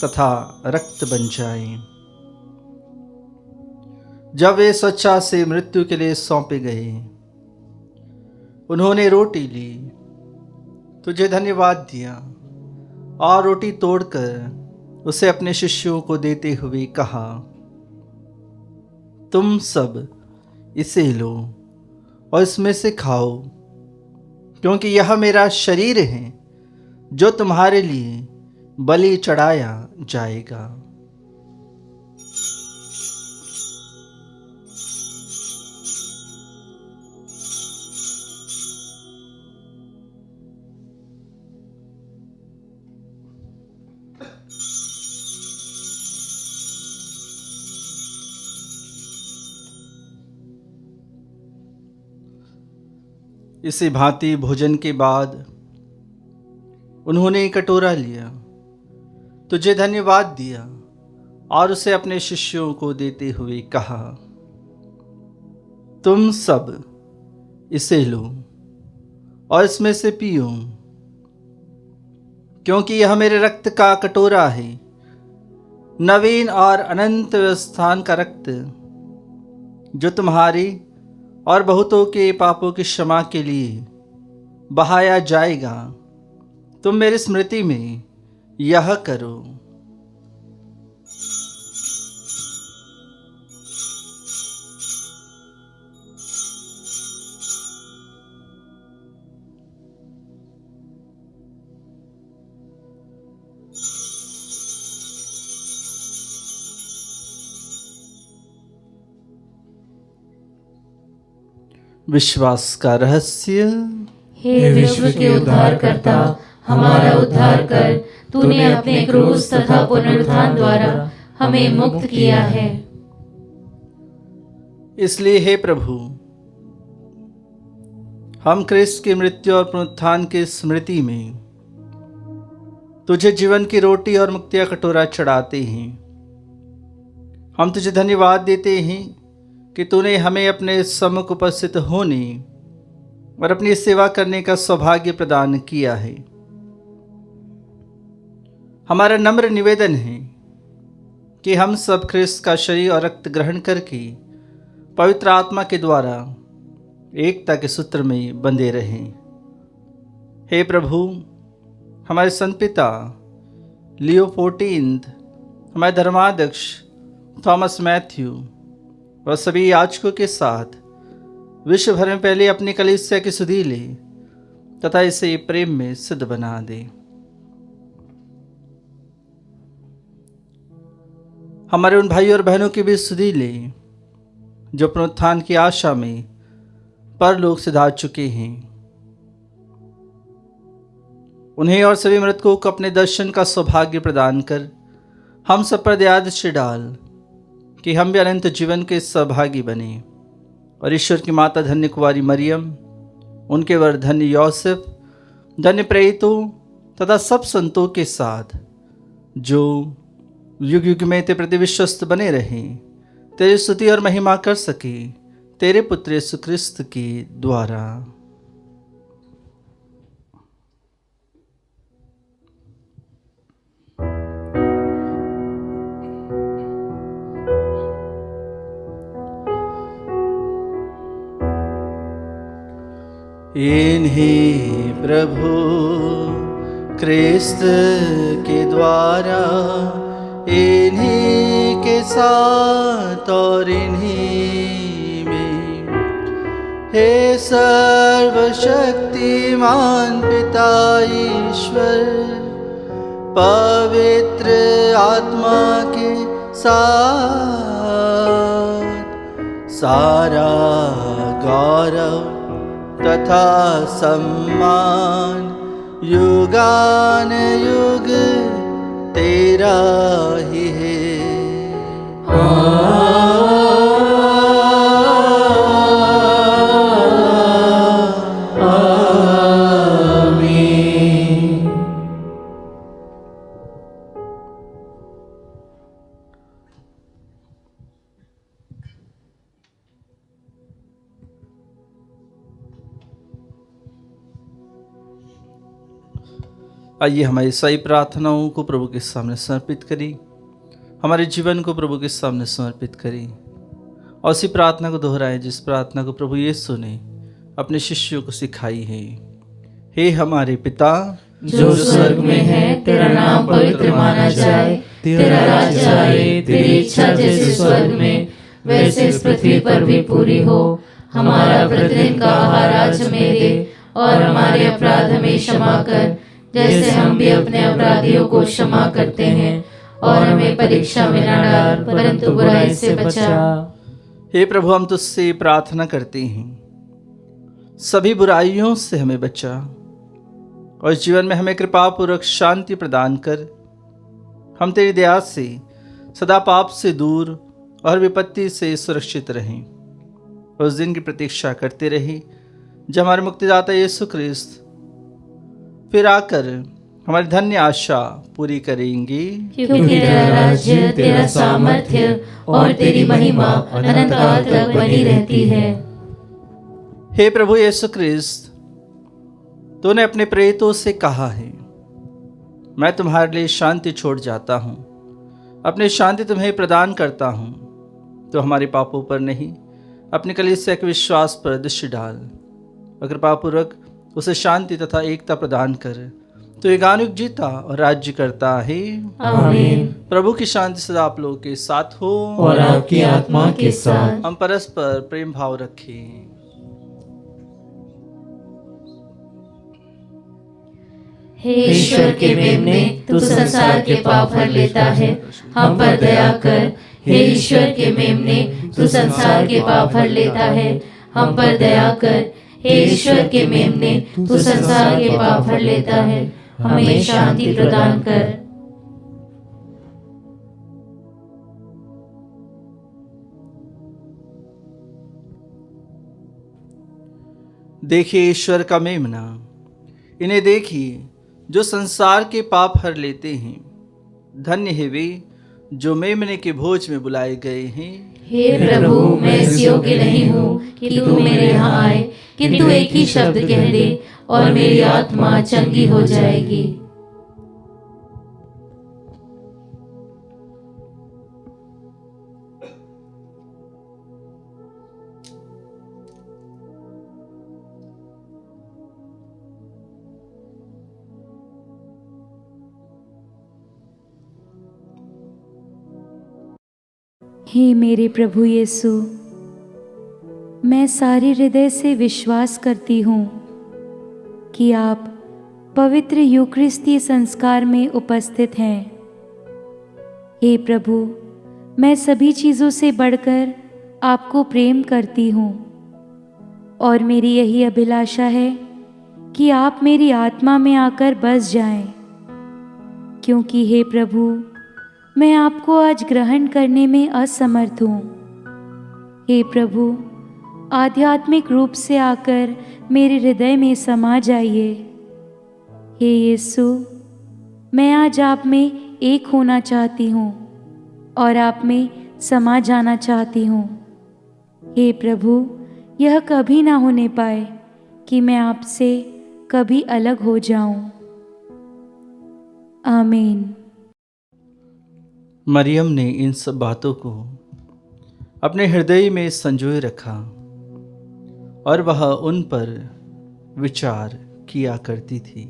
तथा रक्त बन जाए। जब वे स्वेच्छा से मृत्यु के लिए सौंपे गए, उन्होंने रोटी ली, तुझे धन्यवाद दिया और रोटी तोड़कर उसे अपने शिष्यों को देते हुए कहा, तुम सब इसे लो और इसमें से खाओ, क्योंकि यह मेरा शरीर है जो तुम्हारे लिए बलि चढ़ाया जाएगा। इसी भांति भोजन के बाद उन्होंने एक कटोरा लिया, तुझे धन्यवाद दिया और उसे अपने शिष्यों को देते हुए कहा, तुम सब इसे लो और इसमें से पियो, क्योंकि यह मेरे रक्त का कटोरा है, नवीन और अनंत व्यवस्थान का रक्त, जो तुम्हारी और बहुतों के पापों की क्षमा के लिए बहाया जाएगा। तुम मेरी स्मृति में यह करो। विश्वास का रहस्य। हे विश्व के उद्धारकर्ता, हमारा उद्धार कर। तूने अपने क्रूस तथा पुनरुत्थान द्वारा हमें मुक्त किया है। इसलिए हे प्रभु, हम क्रिस्त की मृत्यु और पुनरुत्थान की स्मृति में तुझे जीवन की रोटी और मुक्ति का कटोरा चढ़ाते हैं। हम तुझे धन्यवाद देते हैं कि तूने हमें अपने सम्मुख उपस्थित होने और अपनी सेवा करने का सौभाग्य प्रदान किया है। हमारा नम्र निवेदन है कि हम सब ख्रिस्त का शरीर और रक्त ग्रहण करके पवित्र आत्मा के द्वारा एकता के सूत्र में बंधे रहें। हे प्रभु, हमारे संत पिता लियो 14, हमारे धर्माध्यक्ष थॉमस मैथ्यू और सभी याजकों के साथ विश्व भर में पहले अपनी कलीसिया की सुधि ले तथा इसे प्रेम में सिद्ध बना दे। हमारे उन भाइयों और बहनों की भी सुधि ले जो पुनरुत्थान की आशा में परलोक से धार चुके हैं, उन्हें और सभी मृतकों को अपने दर्शन का सौभाग्य प्रदान कर हम सब पर दया दृष्टि डाल कि हम भी अनंत जीवन के सहभागी बने। और ईश्वर की माता धन्य कुंवारी मरियम, उनके वर धन्य यौसेफ, धन्य प्रेरितों तथा सब संतों के साथ जो युग युग में तेरे प्रति विश्वस्त बने रहें, तेरी स्तुति और महिमा कर सके तेरे पुत्र यीशु क्रिस्त के द्वारा। इन्हीं प्रभु क्रिस्त के द्वारा, इन्हीं के साथ और इन्हीं में, हे सर्वशक्तिमान पिता ईश्वर, पवित्र आत्मा के साथ सारा गौरव तथा सम्मान युगान युग तेरा ही है। आइए हमारी सही प्रार्थनाओं को प्रभु के सामने समर्पित करें, हमारे जीवन को प्रभु के सामने समर्पित करें और उसी प्रार्थना को दोहराएं जिस प्रार्थना को प्रभु यीशु ने अपने शिष्यों को सिखाई है। हे हमारे पिता जो स्वर्ग में है, तेरा नाम पवित्र माना जाए, तेरा राज्य आए, तेरी इच्छा जैसे स्वर्ग में वैसे इस पृथ्वी पर भी पूरी हो। हमारा प्रतिदिन का आहार आज हमें दे और हमारे अपराध हमें क्षमा कर जैसे हम भी अपने अपराधियों को क्षमा करते हैं, और हमें परीक्षा में न डाल परंतु बुराई से बचा। हे प्रभु, हम तुझसे प्रार्थना करते हैं, सभी बुराइयों से हमें बचा और जीवन में हमें कृपा पूर्वक शांति प्रदान कर हम तेरी दया से सदा पाप से दूर और विपत्ति से सुरक्षित रहें। उस दिन की प्रतीक्षा करते रहे जब हमारे मुक्तिदाता यीशु ख्रिस्त फिर आकर हमारी धन्य आशा पूरी करेंगे। क्योंकि तेरा राज्य, तेरा सामर्थ्य और तेरी महिमा अनंत काल तक बनी रहती है। हे प्रभु यीशु ख्रिस्त, तूने अपने प्रेरितों से कहा है, मैं तुम्हारे लिए शांति छोड़ जाता हूँ, अपनी शांति तुम्हें प्रदान करता हूँ। तो हमारे पापों पर नहीं, अपनी कलीसिया के विश्वास पर दृष्टि डाल और कृपापूर्वक उसे शांति तथा एकता प्रदान कर। तो युगानुयुग जीता और राज्य करता है। आमीन। प्रभु की शांति सदा आप लोगों के साथ हो और आपकी आत्मा के साथ। हम परस्पर प्रेम भाव रखें। हे ईश्वर के मेमने, तू संसार के पाप हर लेता है, हम पर दया कर। हे ईश्वर के मेमने, तू संसार के पाप हर लेता है, हम पर दया कर। हे ईश्वर के मेमने, तू संसार के पाप हर लेता है, हमें शांति प्रदान कर। देखिए ईश्वर का मेमना, इन्हें देखिए जो संसार के पाप हर लेते हैं। धन्य है वे जो मेमने के भोज में बुलाए गए हैं। हे प्रभु, मैं इस योग्य नहीं हूँ कि तू मेरे यहाँ आए, किंतु एक ही शब्द कह दे और मेरी आत्मा चंगी हो जाएगी। हे मेरे प्रभु यीशु, मैं सारे हृदय से विश्वास करती हूँ कि आप पवित्र यूकरिस्ती संस्कार में उपस्थित हैं। हे प्रभु, मैं सभी चीज़ों से बढ़कर आपको प्रेम करती हूँ और मेरी यही अभिलाषा है कि आप मेरी आत्मा में आकर बस जाएं, क्योंकि हे प्रभु, मैं आपको आज ग्रहण करने में असमर्थ हूँ। हे प्रभु, आध्यात्मिक रूप से आकर मेरे हृदय में समा जाइए। हे यीशु, मैं आज आप में एक होना चाहती हूँ और आप में समा जाना चाहती हूँ। हे प्रभु, यह कभी ना होने पाए कि मैं आपसे कभी अलग हो जाऊं। आमीन। मरियम ने इन सब बातों को अपने हृदय में संजोए रखा और वह उन पर विचार किया करती थी।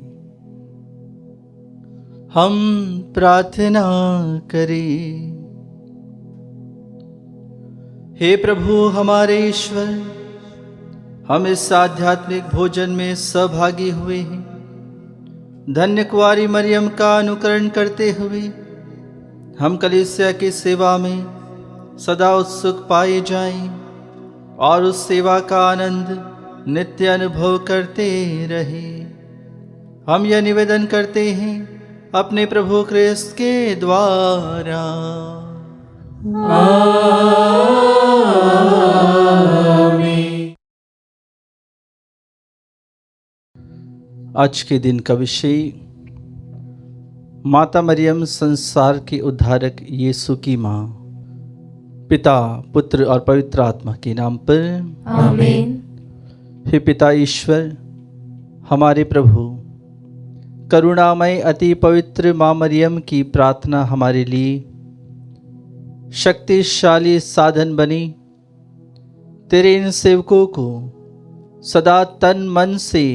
हम प्रार्थना करें। हे प्रभु हमारे ईश्वर, हम इस आध्यात्मिक भोजन में सहभागी हुए हैं। धन्य कुंवारी मरियम का अनुकरण करते हुए हम कलीसिया की सेवा में सदा उत्सुक पाए जाएं और उस सेवा का आनंद नित्य अनुभव करते रहें। हम यह निवेदन करते हैं अपने प्रभु क्रिस्त के द्वारा। आज के दिन का विषय माता मरियम संसार के उद्धारक यीशु की माँ। पिता, पुत्र और पवित्र आत्मा के नाम पर आमीन। हे पिता ईश्वर, हमारे प्रभु, करुणामय अति पवित्र माँ मरियम की प्रार्थना हमारे लिए शक्तिशाली साधन बनी। तेरे इन सेवकों को सदा तन मन से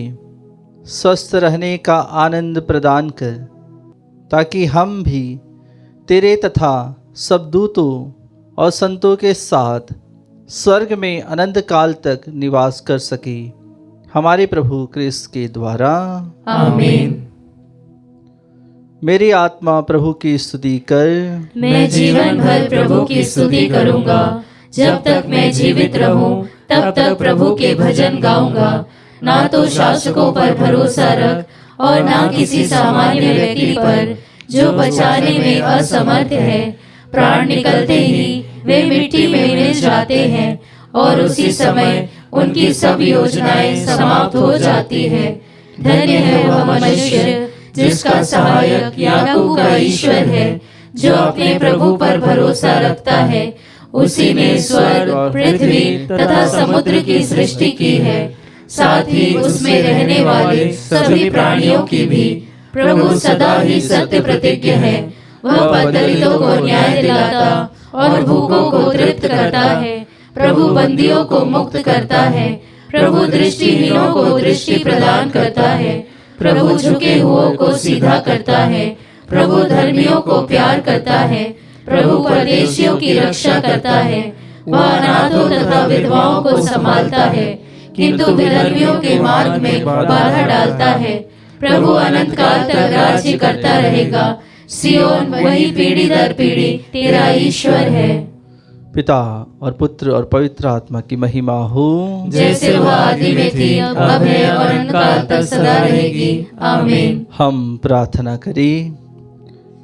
स्वस्थ रहने का आनंद प्रदान कर, ताकि हम भी तेरे तथा सब दूतों और संतों के साथ स्वर्ग में अनंत काल तक निवास कर सके। हमारे प्रभु क्रिस्त के द्वारा। आमीन। मेरी आत्मा प्रभु की स्तुति कर। मैं जीवन भर प्रभु की स्तुति करूंगा। जब तक मैं जीवित रहूं, तब तक प्रभु के भजन गाऊंगा। ना तो शासकों पर भरोसा रख और ना किसी सामान्य व्यक्ति पर जो बचाने में असमर्थ है। प्राण निकलते ही वे मिट्टी में मिल जाते हैं और उसी समय उनकी सब योजनाएं समाप्त हो जाती है। धन्य है वह मनुष्य जिसका सहायक याकूब का ईश्वर है, जो अपने प्रभु पर भरोसा रखता है। उसी ने स्वर्ग, पृथ्वी तथा समुद्र की सृष्टि की है, साथ ही उसमें रहने वाले सभी प्राणियों की भी। प्रभु सदा ही सत्य प्रतिज्ञ है। वह दलितों को न्याय दिलाता और भूखों को तृप्त करता है। प्रभु बंदियों को मुक्त करता है। प्रभु दृष्टिहीनों को दृष्टि प्रदान करता है। प्रभु झुके हुओं को सीधा करता है। प्रभु धर्मियों को प्यार करता है। प्रभु परदेशियों की रक्षा करता है। वह अनाथों तथा विधवाओं को संभालता है, किंतु विधर्मियों के मार्ग में बाधा डालता है। प्रभु अनंत काल तक राज्य करता रहेगा। सियोन वही पीढ़ी दर पीढ़ी तेरा ईश्वर है। पिता और पुत्र और पवित्र आत्मा की महिमा हो, जैसे वह आदि में थी, अब है और अनंत काल तक सदा रहेगी। आमीन। हम प्रार्थना करें।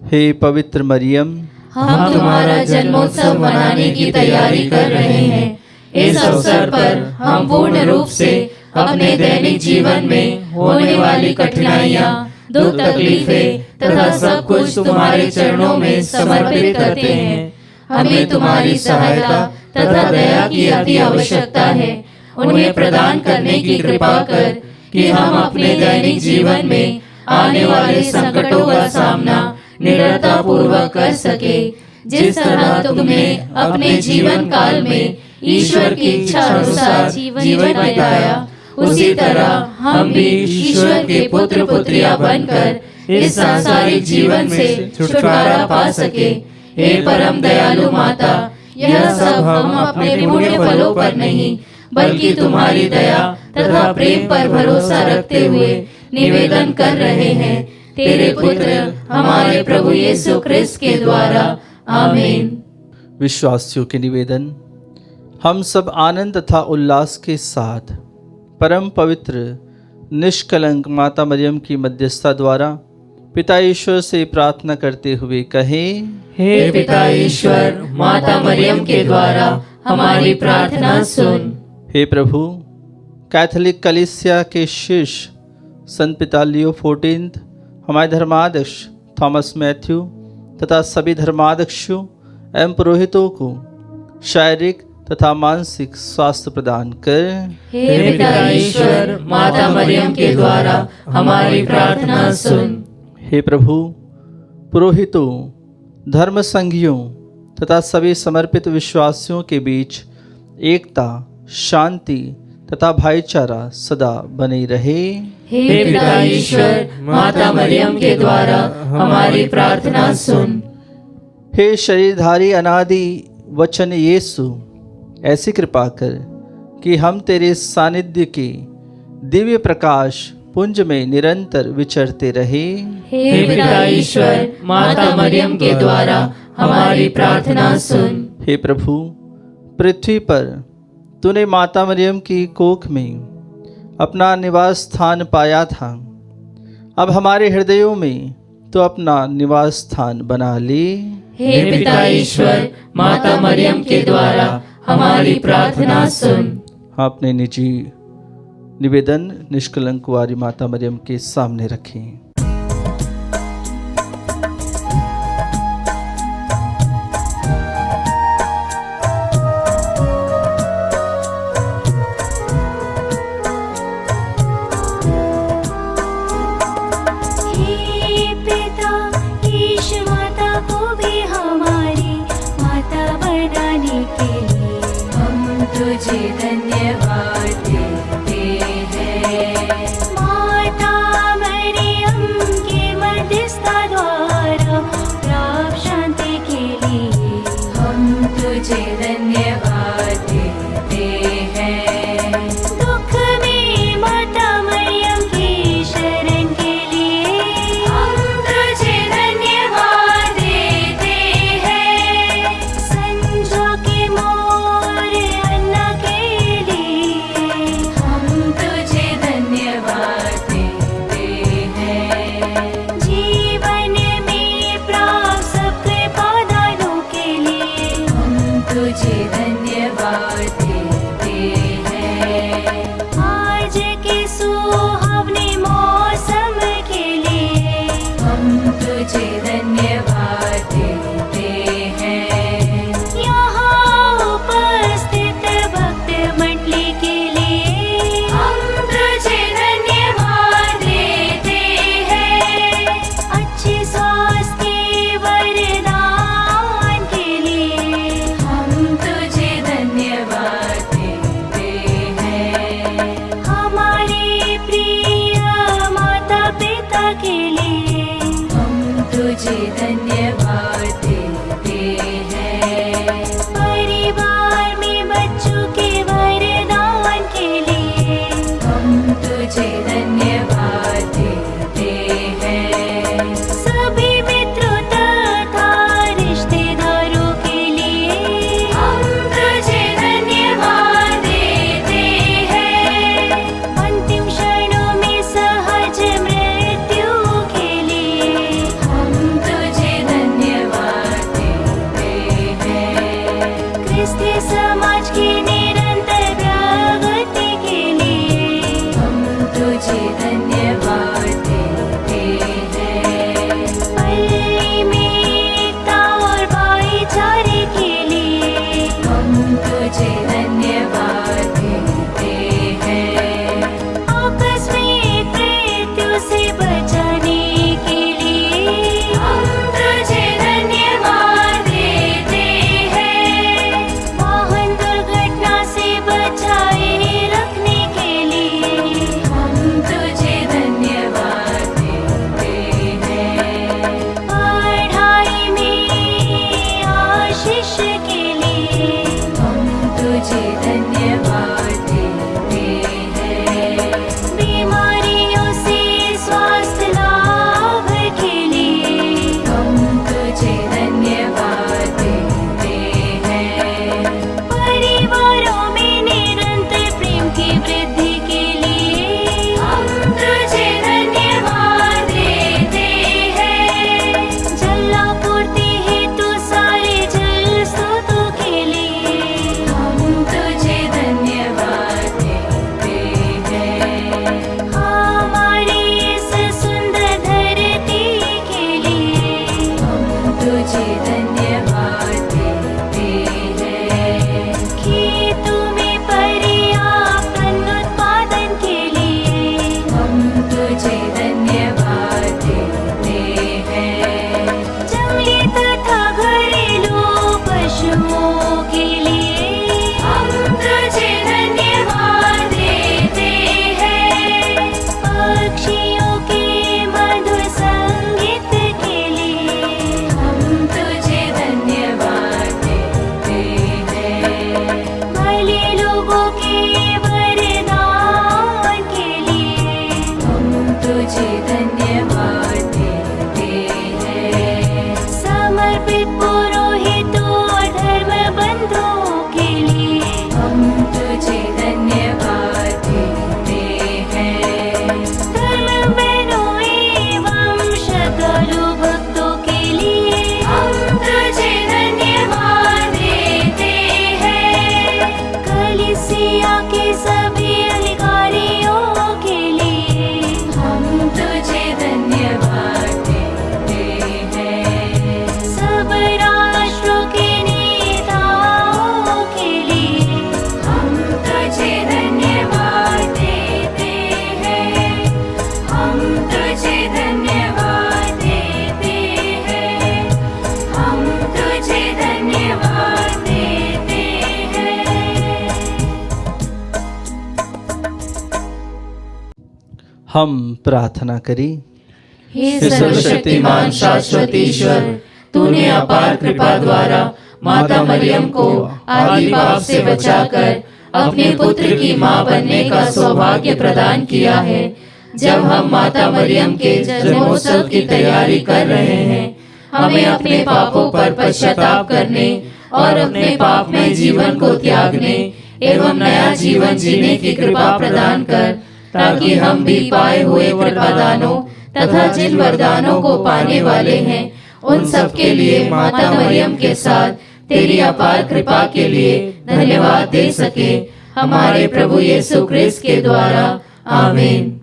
हे पवित्र मरियम, हम तुम्हारा जन्मोत्सव मनाने की तैयारी कर रहे हैं। इस अवसर पर हम पूर्ण रूप से अपने दैनिक जीवन में होने वाली कठिनाइयाँ, दुख, तकलीफें तथा सब कुछ तुम्हारे चरणों में समर्पित करते हैं। हमें तुम्हारी सहायता तथा दया की अति आवश्यकता है। उन्हें प्रदान करने की कृपा कर कि हम अपने दैनिक जीवन में आने वाले संकटों का सामना निडरता पूर्वक कर सके। जिस तरह तुमने अपने जीवन काल में ईश्वर की इच्छा अनुसार जीवन बिताया, उसी तरह हम भी ईश्वर के पुत्र पुत्रियां बनकर इस सांसारिक जीवन से छुटकारा पा सके। हे परम दयालु माता, यह सब हम अपने पुण्य फलों पर नहीं, बल्कि तुम्हारी दया तथा प्रेम पर भरोसा रखते हुए निवेदन कर रहे हैं। तेरे पुत्र हमारे प्रभु यीशु क्रिस्त के द्वारा। आमीन। विश्वासियों के निवेदन। हम सब आनंद तथा उल्लास के साथ परम पवित्र निष्कलंक माता मरियम की मध्यस्थता द्वारा पिता ईश्वर से प्रार्थना करते हुए कहें, हे पिता ईश्वर, माता मरियम के द्वारा हमारी प्रार्थना सुन। हे प्रभु, कैथोलिक कलीसिया के शीर्ष संत पिता लियो 14, हमारे धर्माध्यक्ष थॉमस मैथ्यू तथा सभी धर्माध्यक्षों एवं पुरोहितों को शारीरिक तथा मानसिक स्वास्थ्य प्रदान कर। हे पिता ईश्वर, माता मरियम के द्वारा हमारी प्रार्थना सुन। हे प्रभु, पुरोहितों, धर्म संघियों तथा सभी समर्पित विश्वासियों के बीच एकता, शांति तथा भाईचारा सदा बनी रहे। हे पिता ईश्वर, माता मरियम के द्वारा हमारी प्रार्थना सुन। हे शरीरधारी अनादि वचन यीशु, ऐसी कृपा कर कि हम तेरे सानिध्य के दिव्य प्रकाश पुंज में निरंतर विचरते रहे। हे पिता ईश्वर, माता मरियम के द्वारा हमारी प्रार्थना सुन। हे प्रभु, पृथ्वी पर तूने माता मरियम की कोख में अपना निवास स्थान पाया था, अब हमारे हृदयों में तो अपना निवास स्थान बना ले। हे पिता ईश्वर, माता मरियम के द्वारा हमारी प्रार्थना सुन। अपने निजी निवेदन निष्कलंक कुंवारी माता मरियम के सामने रखें। तुझे धन्यवाद देते हैं, माता मरियम के मध्यस्थता द्वारा प्राप्त शांति के लिए हम तुझे धन्यवाद देते हैं। दुख में माता मरियम की शरण के लिए हम तुझे धन्यवाद देते हैं। संजो के मोर अन्ना के लिए हम तुझे धन्यवाद देते हैं। जीवन में प्राप्त सब कृपादानों के लिए हम तुझे धन्यवाद देते हैं। आज के सुहावने मौसम के लिए हम तुझे धन्यवाद देते हैं। यहाँ उपस्थित भक्त मंडली के लिए हम तुझे धन्यवाद देते हैं। अच्छे स्वास्थ्य वरदान के लिए हम तुझे धन्यवाद देते हैं। हमारे प्रिय माता पिता के लिए हम तुझे धन्यवाद देते हैं। परिवार में बच्चों के वरदान के लिए हम तुझे धन्यवाद देते हैं। सभी मित्रों तथा रिश्तेदारों के लिए हम तुझे धन्यवाद देते हैं। अंतिम क्षणों में सहज मृत्यु के लिए हम तुझे धन्यवाद दुनिया के सभी अधिकारियों के लिए हम तुझे धन्यवाद देते हैं। सब राष्ट्रों के नेताओं के लिए हम तुझे धन्यवाद देते हैं। हम तुझे धन्यवाद देते हैं। हम तुझे धन्यवाद देते हैं। हम प्रार्थना करें। हे सर्वशक्तिमान शाश्वत ईश्वर, तूने अपार कृपा द्वारा माता मरियम को आदि पाप से बचाकर अपने पुत्र की मां बनने का सौभाग्य प्रदान किया है। जब हम माता मरियम के जन्मोत्सव की तैयारी कर रहे हैं, हमें अपने पापों पर पश्चाताप करने और अपने पापमय जीवन को त्यागने एवं नया जीवन जीने की कृपा प्रदान कर, ताकि हम भी पाए हुए कृपादानों तथा जिन वरदानों को पाने वाले हैं, उन सब के लिए माता मरियम के साथ तेरी अपार कृपा के लिए धन्यवाद दे सके। हमारे प्रभु यीशु क्रिस्त के द्वारा, आमीन।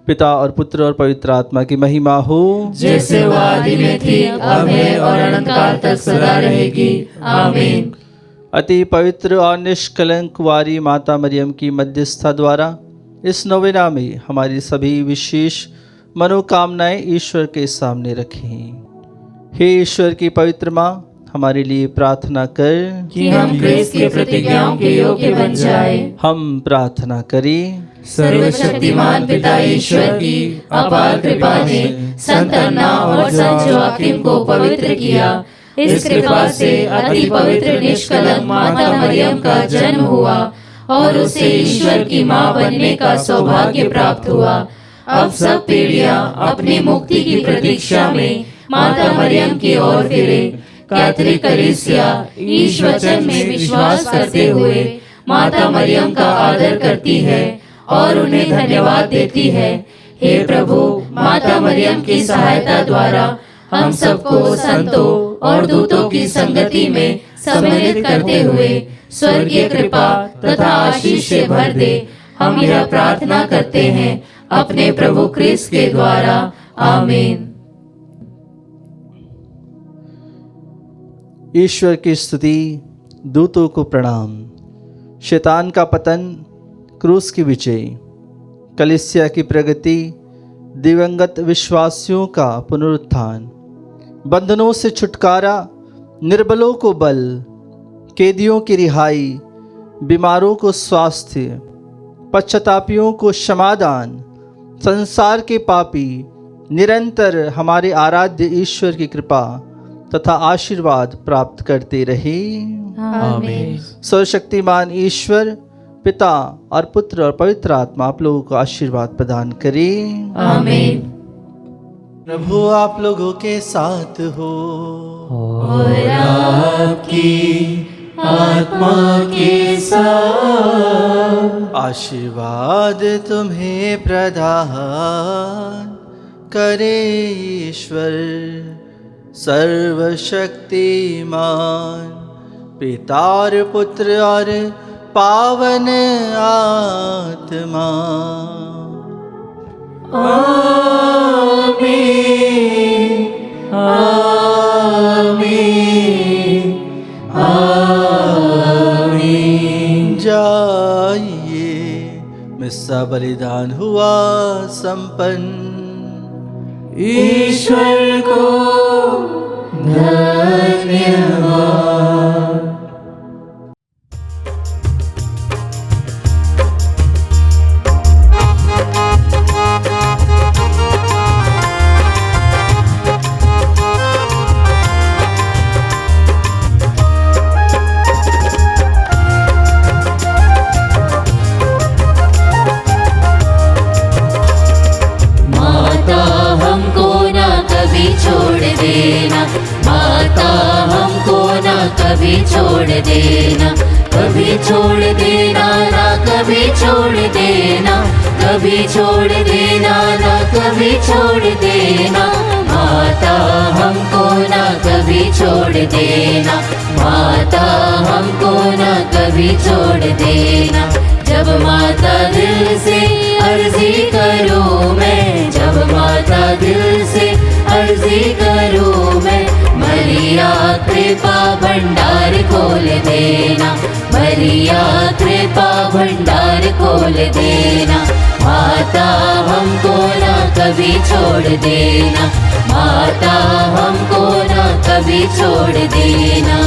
पिता और पुत्र और पवित्र आत्मा की महिमा हो, जैसे वो आदि में थी, अब है और अनंत काल तक सदा रहेगी। आमीन। अति पवित्र और निष्कलंक कुंवारी माता मरियम की मध्यस्थता द्वारा इस नोवेना में हमारी सभी विशेष मनोकामनाएं ईश्वर के सामने रखें। हे ईश्वर की पवित्र माँ, हमारे लिए प्रार्थना कर कि हम क्रिस्त की प्रतिज्ञाओं के योग्य बन जाए। हम प्रार्थना करें। सर्वशक्तिमान पिता ईश्वर की अपार कृपा ने संत अन्ना और संत जोआकिम को पवित्र किया। इस कृपा से अति पवित्र निष्कलंक माता मरियम का जन्म हुआ और उसे ईश्वर की मां बनने का सौभाग्य प्राप्त हुआ। अब सब पीढ़ियां अपनी मुक्ति की प्रतीक्षा में माता मरियम की ओर फिरे। कैथोलिक कलीसिया ईश वचन में विश्वास करते हुए माता मरियम का आदर करती है और उन्हें धन्यवाद देती है। हे प्रभु, माता मरियम की सहायता द्वारा हम सबको संतों और दूतों की संगति में सम्मिलित करते हुए स्वर्गीय कृपा तथा आशीष से भर दे। हम यह प्रार्थना करते हैं अपने प्रभु क्रिस्त के द्वारा। आमीन। ईश्वर की स्तुति, दूतों को प्रणाम। शैतान का पतन, क्रूस की विजय, कलीसिया की प्रगति, दिवंगत विश्वासियों का पुनरुत्थान, बंधनों से छुटकारा, निर्बलों को बल, कैदियों की रिहाई, बीमारों को स्वास्थ्य, पश्चातापियों को क्षमादान, संसार के पापी निरंतर हमारे आराध्य ईश्वर की कृपा तथा आशीर्वाद प्राप्त करते रहे। आमीन। सर्वशक्तिमान ईश्वर पिता और पुत्र और पवित्र आत्मा आप लोगों को आशीर्वाद प्रदान करे। आमीन। प्रभु आप लोगों के साथ हो और आपकी आत्मा के साथ। आशीर्वाद तुम्हें प्रदान करे ईश्वर सर्वशक्तिमान, पिता और पुत्र और पावन आत्मा। आमीन। आमीन। आमीन। जाइए, मिस्सा बलिदान हुआ संपन्न। ईश्वर को धन्यवाद। कभी छोड़ देना, कभी छोड़ देना ना, कभी छोड़ देना, कभी छोड़ देना ना, कभी छोड़ देना। माता हमको ना कभी छोड़ देना, माता हमको ना कभी छोड़ देना। जब माता दिल से अर्जी करूँ मैं, जब माता दिल से अर्जी करूँ मैं, मरिया कृपा भंडार खोल देना, मरिया कृपा भंडार खोल देना। माता हमको ना कभी छोड़ देना, माता हमको ना कभी छोड़ देना।